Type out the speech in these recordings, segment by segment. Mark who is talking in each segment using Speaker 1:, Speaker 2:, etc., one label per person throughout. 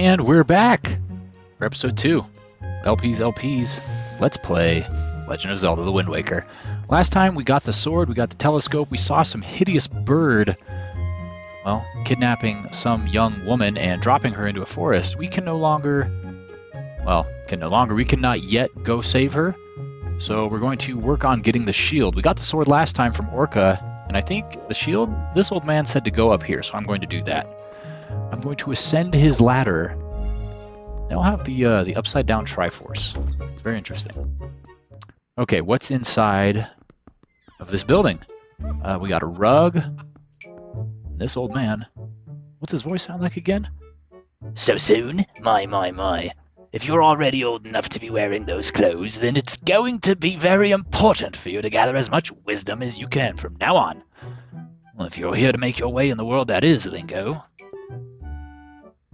Speaker 1: And we're back for episode 2. LPs. Let's play Legend of Zelda: The Wind Waker. Last time we got the sword, we got the telescope, we saw some hideous bird, well, kidnapping some young woman and dropping her into a forest. We cannot yet go save her. So we're going to work on getting the shield. We got the sword last time from Orca, and I think the shield, this old man said to go up here, so I'm going to do that. I'm going to ascend his ladder. They'll have the upside down Triforce. It's very interesting. Okay, what's inside of this building? We got a rug. This old man. What's his voice sound like again?
Speaker 2: So soon? My. If you're already old enough to be wearing those clothes, then it's going to be very important for you to gather as much wisdom as you can from now on. Well, if you're here to make your way in the world that is Lingo.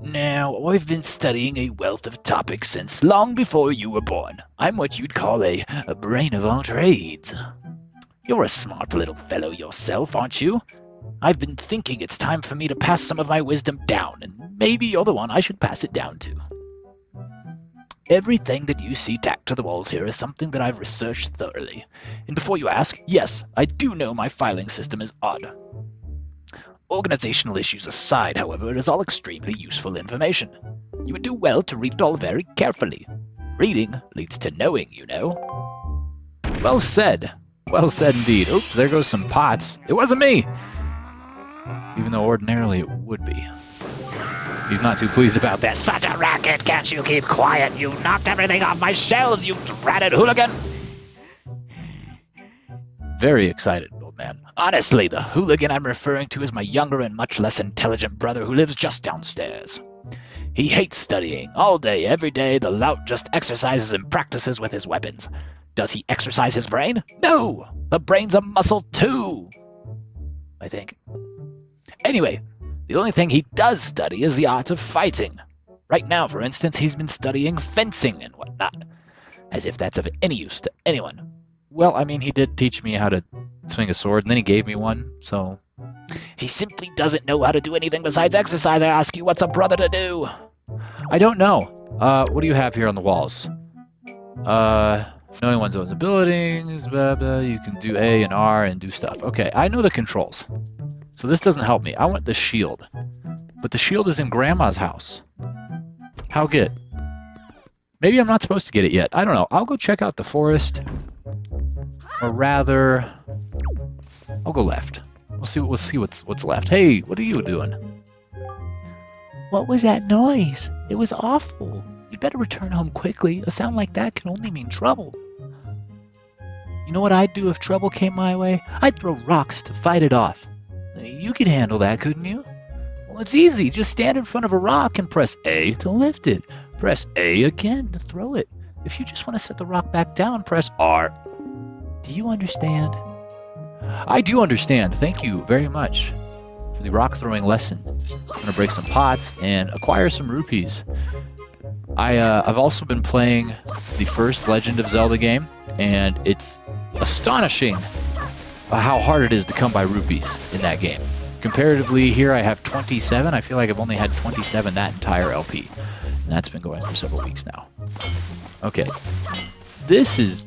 Speaker 2: Now, I've been studying a wealth of topics since long before you were born. I'm what you'd call a brain of all trades. You're a smart little fellow yourself, aren't you? I've been thinking it's time for me to pass some of my wisdom down, and maybe you're the one I should pass it down to. Everything that you see tacked to the walls here is something that I've researched thoroughly. And before you ask, yes, I do know my filing system is odd. Organizational issues aside, however, it is all extremely useful information. You would do well to read it all very carefully. Reading leads to knowing, you know.
Speaker 1: Well said. Well said indeed. Oops, there goes some pots. It wasn't me! Even though ordinarily it would be. He's not too pleased about that.
Speaker 2: Such a racket! Can't you keep quiet? You knocked everything off my shelves, you dratted hooligan!
Speaker 1: Very excited, old man.
Speaker 2: Honestly, the hooligan I'm referring to is my younger and much less intelligent brother who lives just downstairs. He hates studying. All day, every day, the lout just exercises and practices with his weapons. Does he exercise his brain? No! The brain's a muscle too! I think. Anyway, the only thing he does study is the art of fighting. Right now, for instance, he's been studying fencing and whatnot. As if that's of any use to anyone.
Speaker 1: Well, I mean, he did teach me how to swing a sword, and then he gave me one, so...
Speaker 2: He simply doesn't know how to do anything besides exercise. I ask you, what's a brother to do?
Speaker 1: I don't know. What do you have here on the walls? Knowing one's own abilities, blah, blah, you can do A and R and do stuff. Okay, I know the controls. So this doesn't help me. I want the shield. But the shield is in Grandma's house. How good? Maybe I'm not supposed to get it yet. I don't know. I'll go check out the forest. Or rather, I'll go left. We'll see what's left. Hey, what are you doing?
Speaker 3: What was that noise? It was awful. You'd better return home quickly. A sound like that can only mean trouble. You know what I'd do if trouble came my way? I'd throw rocks to fight it off. You could handle that, couldn't you? Well, it's easy. Just stand in front of a rock and press A to lift it. Press A again to throw it. If you just want to set the rock back down, press R. Do you understand?
Speaker 1: I do understand. Thank you very much for the rock throwing lesson. I'm going to break some pots and acquire some rupees. I've also been playing the first Legend of Zelda game, and it's astonishing how hard it is to come by rupees in that game. Comparatively, here I have 27. I feel like I've only had 27 that entire LP. And that's been going for several weeks now. Okay. This is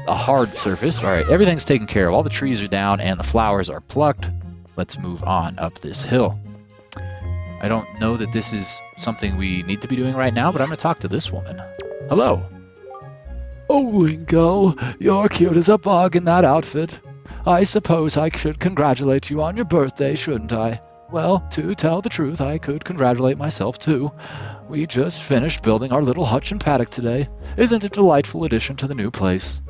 Speaker 1: a hard surface. Alright, everything's taken care of. All the trees are down and the flowers are plucked. Let's move on up this hill. I don't know that this is something we need to be doing right now, but I'm going to talk to this woman. Hello.
Speaker 4: Oh, Lingo, you're cute as a bug in that outfit. I suppose I should congratulate you on your birthday, shouldn't I? Well, to tell the truth, I could congratulate myself, too. We just finished building our little hutch and paddock today. Isn't it a delightful addition to the new place?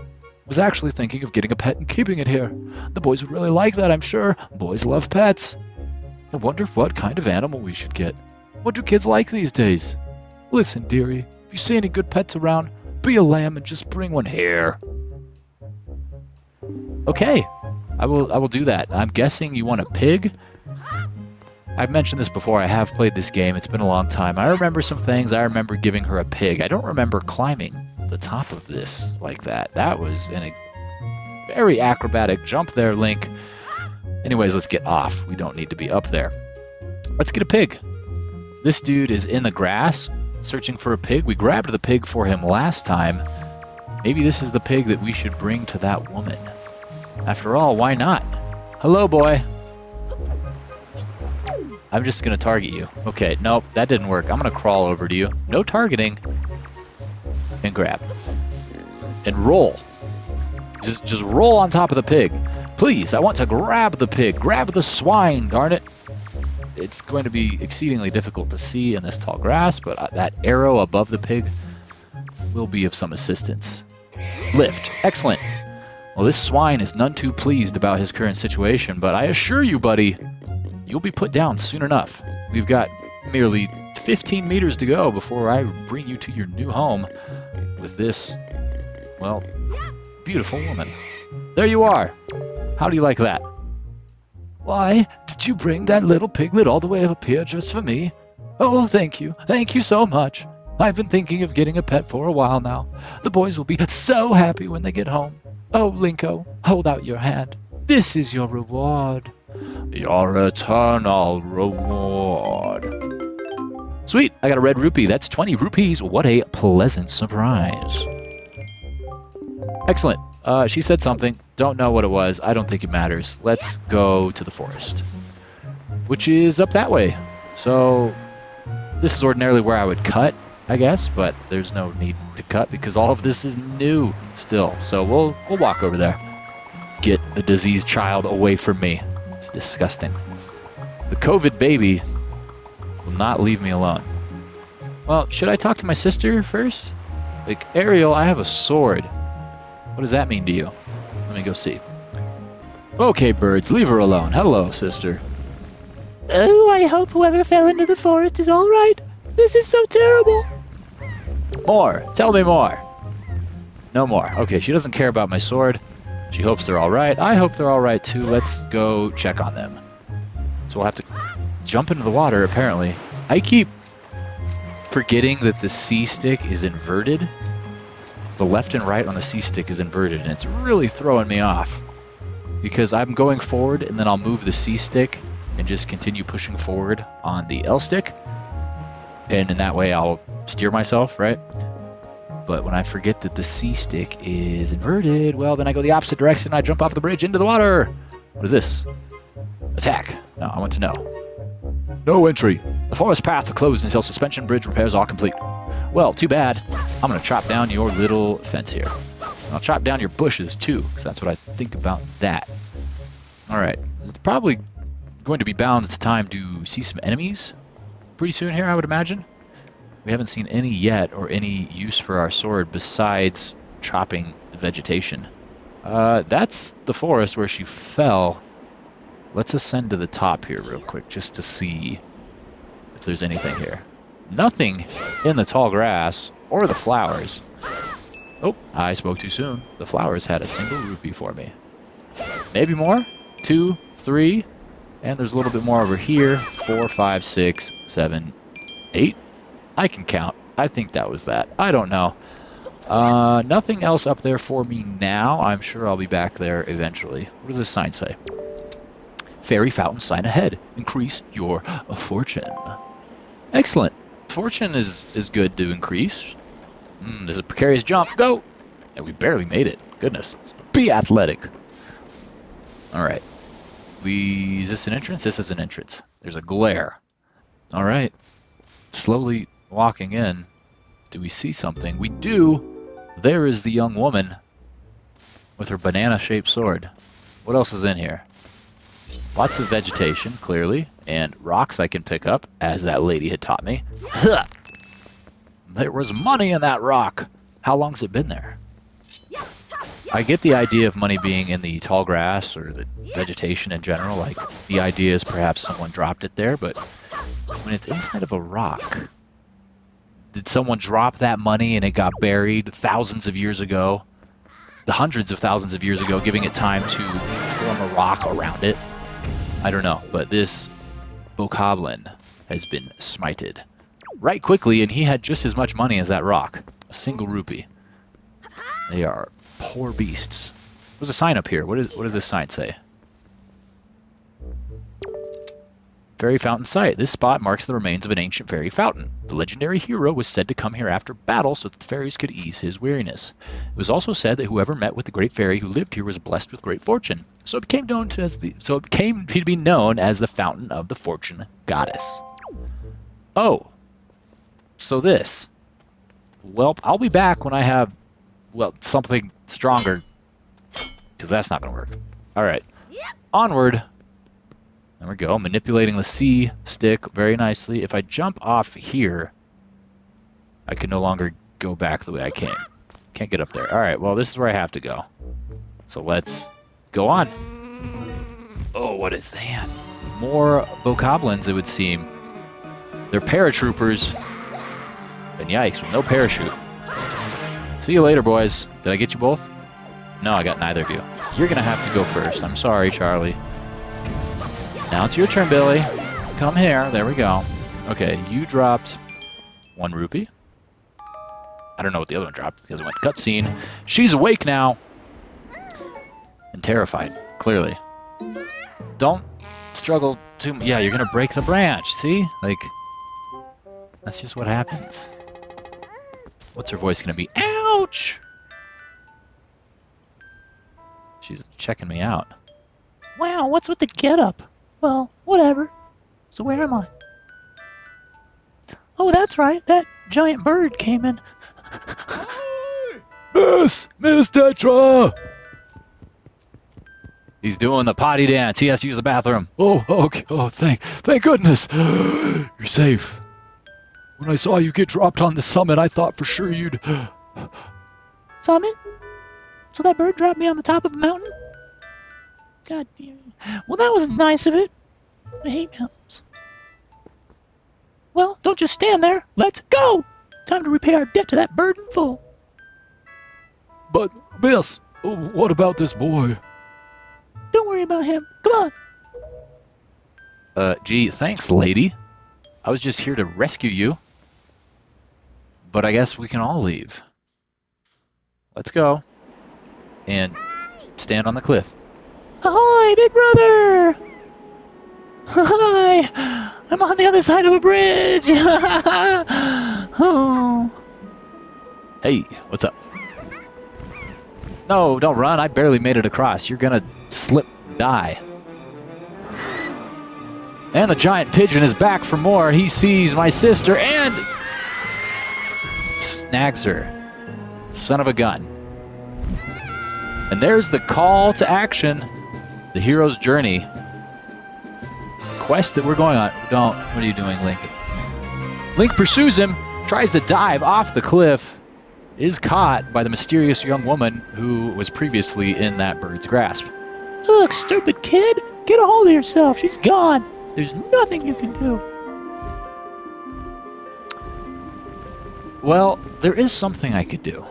Speaker 4: Was actually thinking of getting a pet and keeping it here. The boys would really like that, I'm sure. Boys love pets. I wonder what kind of animal we should get. What do kids like these days? Listen, dearie, if you see any good pets around, be a lamb and just bring one here.
Speaker 1: Okay, I will do that. I'm guessing you want a pig? I've mentioned this before. I have played this game. It's been a long time. I remember some things. I remember giving her a pig. I don't remember climbing the top of this like that. That was a very acrobatic jump there, Link. Anyways, let's get off. We don't need to be up there. Let's get a pig. This dude is in the grass searching for a pig. We grabbed the pig for him last time. Maybe this is the pig that we should bring to that woman. After all, why not? Hello, boy. I'm just going to target you. Okay, nope, that didn't work. I'm going to crawl over to you. No targeting. And grab. And roll. Just roll on top of the pig. Please, I want to grab the pig. Grab the swine, darn it. It's going to be exceedingly difficult to see in this tall grass, but that arrow above the pig will be of some assistance. Lift. Excellent. Well, this swine is none too pleased about his current situation, but I assure you, buddy, you'll be put down soon enough. We've got merely 15 meters to go before I bring you to your new home with this, well, beautiful woman. There you are. How do you like that?
Speaker 4: Why, did you bring that little piglet all the way up here just for me? Oh, thank you. Thank you so much. I've been thinking of getting a pet for a while now. The boys will be so happy when they get home. Oh, Linko, hold out your hand. This is your reward.
Speaker 1: Your eternal reward. Sweet, I got a red rupee. That's 20 rupees. What a pleasant surprise. Excellent. She said something. Don't know what it was. I don't think it matters. Let's go to the forest, which is up that way. So this is ordinarily where I would cut, I guess, but there's no need to cut because all of this is new still. So we'll walk over there. Get the diseased child away from me. It's disgusting. The COVID baby will not leave me alone. Well, should I talk to my sister first? Like, Ariel, I have a sword. What does that mean to you? Let me go see. Okay, birds, leave her alone. Hello, sister.
Speaker 3: Oh, I hope whoever fell into the forest is all right. This is so terrible.
Speaker 1: More. Tell me more. No more. Okay, she doesn't care about my sword. She hopes they're all right. I hope they're all right, too. Let's go check on them. So we'll have to jump into the water, apparently. I keep forgetting that the C-stick is inverted. The left and right on the C-stick is inverted, and it's really throwing me off. Because I'm going forward, and then I'll move the C-stick and just continue pushing forward on the L-stick. And in that way, I'll steer myself, right? But when I forget that the C-stick is inverted, well, then I go the opposite direction. I jump off the bridge into the water. What is this? Attack. No, I want to know. No entry. The forest path closed until suspension bridge repairs are complete. Well, too bad. I'm going to chop down your little fence here. I'll chop down your bushes, too, because that's what I think about that. All right. It's probably going to be bound to time to see some enemies pretty soon here, I would imagine. We haven't seen any yet, or any use for our sword besides chopping vegetation. That's the forest where she fell. Let's ascend to the top here real quick, just to see if there's anything here. Nothing in the tall grass, or the flowers. Oh, I spoke too soon. The flowers had a single rupee for me. Maybe more? 2, 3, and there's a little bit more over here. 4, 5, 6, 7, 8. I can count. I think that was that. I don't know. Nothing else up there for me now. I'm sure I'll be back there eventually. What does this sign say? Fairy fountain sign ahead. Increase your fortune. Excellent. Fortune is good to increase. There's a precarious jump. Go! And we barely made it. Goodness. Be athletic. Alright. Is this an entrance? This is an entrance. There's a glare. Alright. Slowly walking in. Do we see something? We do! There is the young woman with her banana-shaped sword. What else is in here? Lots of vegetation, clearly, and rocks I can pick up, as that lady had taught me. There was money in that rock! How long's it been there? I get the idea of money being in the tall grass, or the vegetation in general, like, the idea is perhaps someone dropped it there, but when it's inside of a rock, did someone drop that money and it got buried thousands of years ago? The hundreds of thousands of years ago, giving it time to form a rock around it? I don't know, but this bokoblin has been smited right quickly, and he had just as much money as that rock. A single rupee. They are poor beasts. There's a sign up here. What does this sign say? fairy fountain site. This spot marks the remains of an ancient fairy fountain. The legendary hero was said to come here after battle so that the fairies could ease his weariness. It was also said that whoever met with the great fairy who lived here was blessed with great fortune. So it came to be known as the Fountain of the Fortune Goddess. Oh. So this. Well, I'll be back when I have, well, something stronger. Because that's not going to work. Alright. Onward. There we go. Manipulating the C stick very nicely. If I jump off here, I can no longer go back the way I came. Can't get up there. Alright, well, this is where I have to go. So let's go on. Oh, what is that? More bokoblins, it would seem. They're paratroopers. And yikes, with no parachute. See you later, boys. Did I get you both? No, I got neither of you. You're going to have to go first. I'm sorry, Charlie. Now it's your turn, Billy. Come here. There we go. Okay, you dropped 1 rupee. I don't know what the other one dropped because it went cutscene. She's awake now. And terrified, clearly. Don't struggle too much. Yeah, you're going to break the branch, see? Like, that's just what happens. What's her voice going to be? Ouch! She's checking me out.
Speaker 3: Wow, what's with the getup? Well, whatever. So where am I? Oh, that's right. That giant bird came in.
Speaker 4: Miss Tetra!
Speaker 1: He's doing the potty dance. He has to use the bathroom.
Speaker 4: Oh, okay. Oh, thank goodness. You're safe. When I saw you get dropped on the summit, I thought for sure you'd...
Speaker 3: Summit? So that bird dropped me on the top of a mountain? God damn it. Well, that was nice of it. I hate mountains. Well, don't just stand there. Let's go! Time to repay our debt to that bird in full.
Speaker 4: But, miss, what about this boy?
Speaker 3: Don't worry about him. Come on.
Speaker 1: Gee, thanks, lady. I was just here to rescue you. But I guess we can all leave. Let's go. And stand on the cliff.
Speaker 3: Ahoy, big brother! Hi! I'm on the other side of a bridge! Oh.
Speaker 1: Hey, what's up? No, don't run. I barely made it across. You're gonna slip and die. And the giant pigeon is back for more. He sees my sister and snags her. Son of a gun. And there's the call to action. The hero's journey. Quest that we're going on. Don't. What are you doing, Link? Link pursues him, tries to dive off the cliff, is caught by the mysterious young woman who was previously in that bird's grasp.
Speaker 3: Look, stupid kid! Get a hold of yourself. She's gone. There's nothing you can do.
Speaker 1: Well, there is something I could do.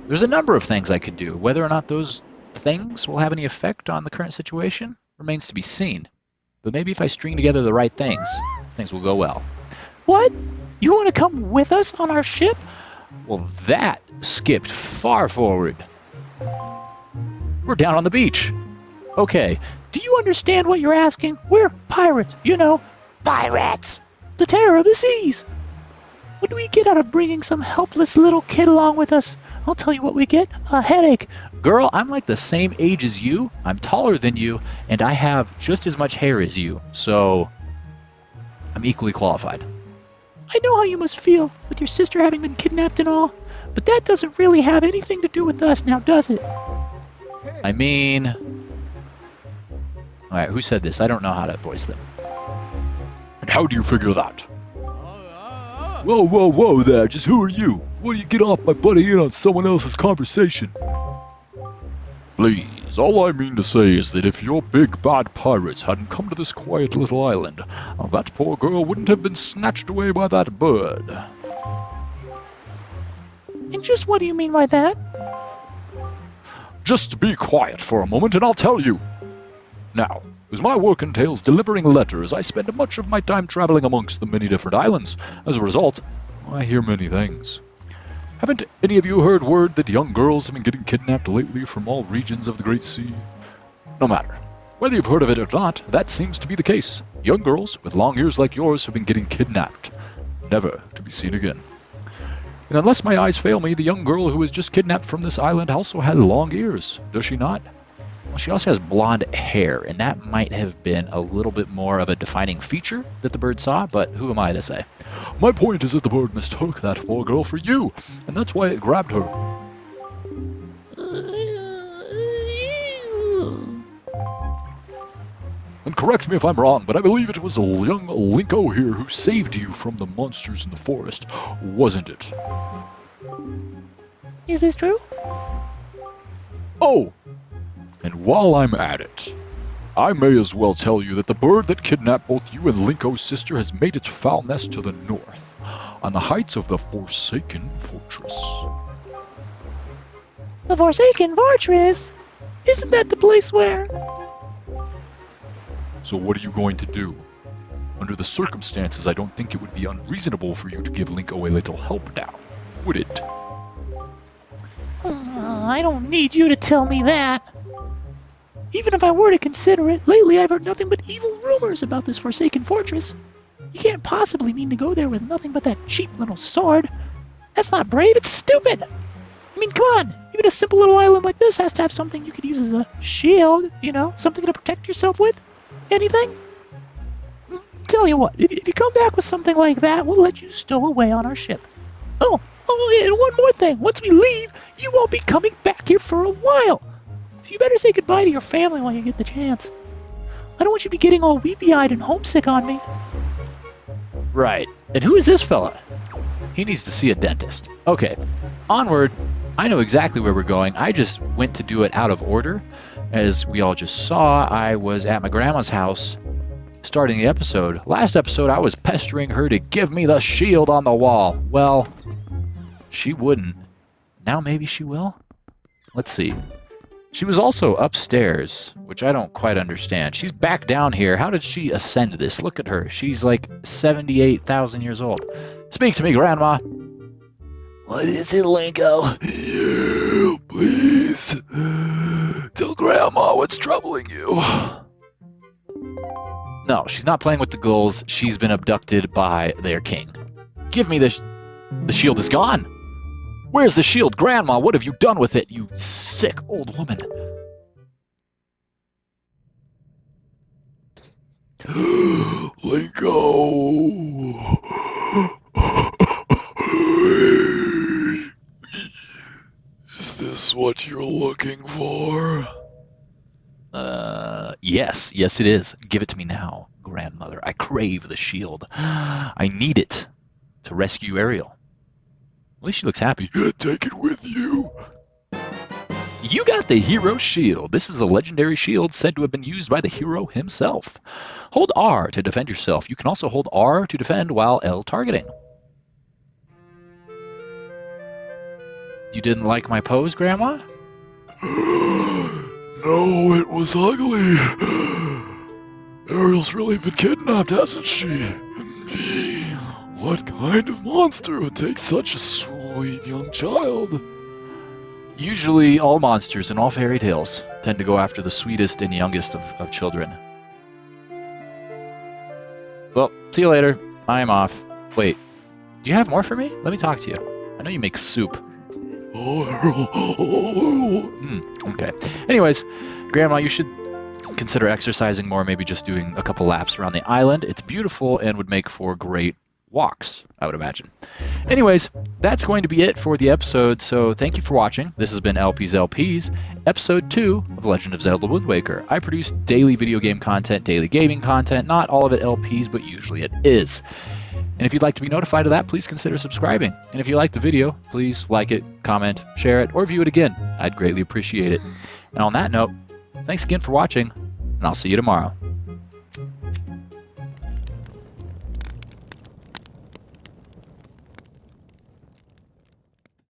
Speaker 1: There's a number of things I could do. Whether or not those things will have any effect on the current situation remains to be seen. But maybe if I string together the right things, things will go well.
Speaker 3: What? You want to come with us on our ship?
Speaker 1: Well, that skipped far forward. We're down on the beach. Okay.
Speaker 3: Do you understand what you're asking? We're pirates, you know. Pirates! The terror of the seas! What do we get out of bringing some helpless little kid along with us? I'll tell you what we get. A headache.
Speaker 1: Girl, I'm like the same age as you, I'm taller than you, and I have just as much hair as you, so I'm equally qualified.
Speaker 3: I know how you must feel, with your sister having been kidnapped and all, but that doesn't really have anything to do with us now, does it?
Speaker 1: I mean... Alright, who said this? I don't know how to voice them.
Speaker 4: And how do you figure that? Whoa there, just who are you? Why do you get off my buddy in on someone else's conversation? Please, all I mean to say is that if your big bad pirates hadn't come to this quiet little island, that poor girl wouldn't have been snatched away by that bird.
Speaker 3: And just what do you mean by that?
Speaker 4: Just be quiet for a moment and I'll tell you. Now, as my work entails delivering letters, I spend much of my time traveling amongst the many different islands. As a result, I hear many things. Haven't any of you heard word that young girls have been getting kidnapped lately from all regions of the Great Sea? No matter. Whether you've heard of it or not, that seems to be the case. Young girls with long ears like yours have been getting kidnapped, never to be seen again. And unless my eyes fail me, the young girl who was just kidnapped from this island also had long ears, does she not? Well, she also has blonde hair, and that might have been a little bit more of a defining feature that the bird saw, but who am I to say? My point is that the bird mistook that poor girl for you, and that's why it grabbed her. And correct me if I'm wrong, but I believe it was a young Linko here who saved you from the monsters in the forest, wasn't it?
Speaker 3: Is this true?
Speaker 4: Oh! And while I'm at it, I may as well tell you that the bird that kidnapped both you and Linko's sister has made its foul nest to the north, on the heights of the Forsaken Fortress.
Speaker 3: The Forsaken Fortress? Isn't that the place where...
Speaker 4: So what are you going to do? Under the circumstances, I don't think it would be unreasonable for you to give Linko a little help now, would it?
Speaker 3: I don't need you to tell me that. Even if I were to consider it, lately I've heard nothing but evil rumors about this Forsaken Fortress. You can't possibly mean to go there with nothing but that cheap little sword. That's not brave, it's stupid! I mean, come on! Even a simple little island like this has to have something you could use as a shield, you know? Something to protect yourself with? Anything? Tell you what, if you come back with something like that, we'll let you stow away on our ship. Oh, and one more thing. Once we leave, you won't be coming back here for a while. So you better say goodbye to your family while you get the chance. I don't want you to be getting all weepy-eyed and homesick on me.
Speaker 1: Right. And who is this fella? He needs to see a dentist. Okay, onward. I know exactly where we're going. I just went to do it out of order. As we all just saw, I was at my grandma's house starting the episode. Last episode, I was pestering her to give me the shield on the wall. Well, she wouldn't. Now maybe she will? Let's see. She was also upstairs, which I don't quite understand. She's back down here. How did she ascend this? Look at her. She's like 78,000 years old. Speak to me, Grandma.
Speaker 2: What is it, Linko?
Speaker 4: Please, tell Grandma what's troubling you.
Speaker 1: No, she's not playing with the ghouls. She's been abducted by their king. Give me the shield is gone. Where's the shield? Grandma, what have you done with it, you sick old woman?
Speaker 4: Linko. Is this what you're looking for?
Speaker 1: Yes. Yes, it is. Give it to me now, grandmother. I crave the shield. I need it to rescue Ariel. At least she looks happy.
Speaker 4: Take it with you.
Speaker 1: You got the hero shield. This is a legendary shield said to have been used by the hero himself. Hold R to defend yourself. You can also hold R to defend while L targeting. You didn't like my pose, Grandma?
Speaker 4: No, it was ugly. Ariel's really been kidnapped, hasn't she? What kind of monster would take such a sweet young child?
Speaker 1: Usually, all monsters in all fairy tales tend to go after the sweetest and youngest of children. Well, see you later. I am off. Wait, do you have more for me? Let me talk to you. I know you make soup. Okay. Anyways, Grandma, you should consider exercising more, maybe just doing a couple laps around the island. It's beautiful and would make for great walks, I would imagine. Anyways, that's going to be it for the episode, so thank you for watching. This has been LP's, episode 2 of Legend of Zelda Wind Waker. I produce daily video game content, daily gaming content, not all of it LP's, but usually it is. And if you'd like to be notified of that, please consider subscribing. And if you like the video, please like it, comment, share it, or view it again. I'd greatly appreciate it. And on that note, thanks again for watching, and I'll see you tomorrow.